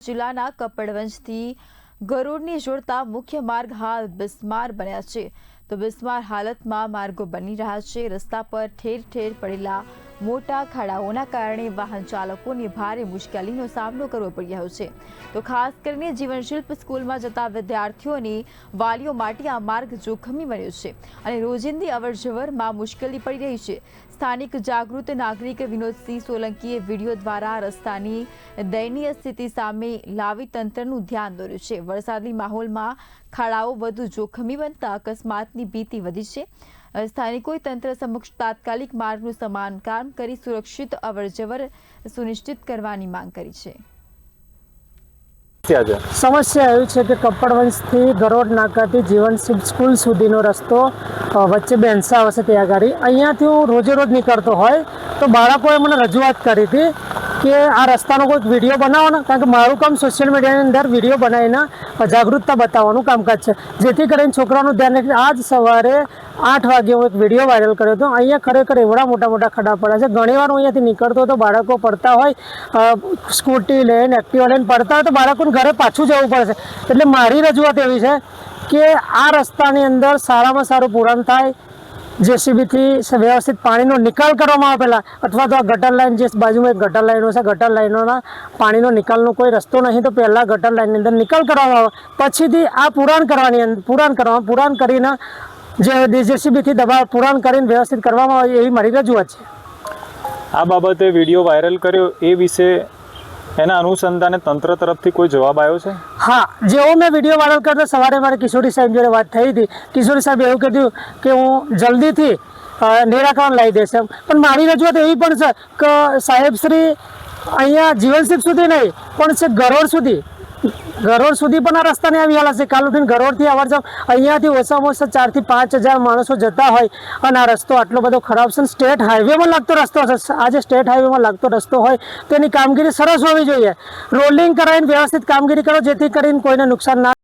જિલ્લાના કપડવંજથી ગરુડને જોડતા મુખ્ય માર્ગ હાલ બિસ્માર બન્યા છે તો બિસ્માર હાલતમાં માર્ગો બની રહ્યા છે। રસ્તા પર ઠેર ઠેર પડેલા મોટા ખાડાઓના કારણે વાહન ચાલકોને ભારે મુશ્કેલીનો સામનો કરવો પડી રહ્યો છે તો ખાસ કરીને જીવનશિલ્પ સ્કૂલમાં જતા વિદ્યાર્થીઓની વાલીઓ માટે આ માર્ગ જોખમી બન્યો છે અને રોજિંદી અવરજવરમાં મુશ્કેલી પડી રહી છે। સ્થાનિક જાગૃત નાગરિક વિનોદસિંહ સોલંકીએ વિડીયો દ્વારા રસ્તાની દયનીય સ્થિતિ સામે લાવી તંત્રનું ધ્યાન દોર્યું છે। વરસાદી માહોલમાં ખાડાઓ વધુ જોખમી બનતા અકસ્માતની ભીતિ વધી છે। સ્થાનિકોએ તંત્ર સમક્ષ તાત્કાલિક માર્ગનું સમારકામ કરી સુરક્ષિત અવરજવર સુનિશ્ચિત કરવાની માંગ કરી છે। સમસ્યા એવી છે કે કપડવંજથી ગરોડ નાકાથી જીવનશિલ્પ સ્કૂલ સુધીનો રસ્તો વચ્ચે બેન્સા આવશે ત્યાં આગળ અહીંયાથી હું રોજે રોજ નીકળતો હોય તો બાળકોએ મને રજૂઆત કરી હતી કે આ રસ્તાનો કોઈક વિડીયો બનાવો ને, કારણ કે મારું કામ સોશિયલ મીડિયાની અંદર વિડીયો બનાવીને જાગૃતતા બતાવવાનું કામકાજ છે, જેથી કરીને છોકરાઓનું ધ્યાન રાખીને આજ સવારે 8 વાગે હું એક વિડીયો વાયરલ કર્યો હતો। અહીંયા ખરેખર એવડા મોટા મોટા ખાડા પડ્યા છે। ઘણીવાર હું અહીંયાથી નીકળતો તો બાળકો પડતા હોય, સ્કૂટી લઈને એક્ટિવા લઈને પડતા હોય તો બાળકોને ઘરે પાછું જવું પડે છે। એટલે મારી રજૂઆત એવી છે કે આ રસ્તાની અંદર સારામાં સારું પૂરણ થાય, જેસીબીથી વ્યવસ્થિત પાણીનો નિકાલ કરવામાં આવે પહેલાં, અથવા તો આ ગટર લાઈન જે બાજુમાં એક ગટર લાઈનો છે, ગટર લાઈનોના પાણીનો નિકાલનો કોઈ રસ્તો નહીં તો પહેલાં ગટર લાઈનની અંદર નિકાલ કરવામાં આવે, પછીથી આ પૂરણ કરીને જે જેસીબીથી દબાવ પૂરણ કરીને વ્યવસ્થિત કરવામાં આવે એવી મારી રજૂઆત છે। આ બાબતે વિડીયો વાયરલ કર્યો એ વિશે એના અનુસંધાને તંત્ર તરફથી કોઈ જવાબ આવ્યો છે? હા, જેવો મેં વિડીયો વાયરલ કરતો સવારે મારે કિશોરી સાહેબ જોડે વાત થઈ હતી। કિશોરી સાહેબ એવું કીધું કે હું જલ્દીથી નિરાકરણ લાવી દેશે, પણ મારી રજૂઆત એવી પણ છે કે સાહેબશ્રી અહીંયા જીવનશિલ્પ સુધી નહીં પણ છે ગરોડ સુધી પણ આ રસ્તાની આવી હાલત છે। કાલ ઉઠીને ગરોડથી અવરજવર અહીંયાથી ઓછામાં ઓછા 4 થી 5 હજાર માણસો જતા હોય અને આ રસ્તો આટલો બધો ખરાબ છે। સ્ટેટ હાઈવેમાં લાગતો રસ્તો છે, આજે સ્ટેટ હાઈવેમાં લાગતો રસ્તો હોય તો એની કામગીરી સરસ હોવી જોઈએ। રોલિંગ કરાવીને વ્યવસ્થિત કામગીરી કરો જેથી કરીને કોઈને નુકસાન ના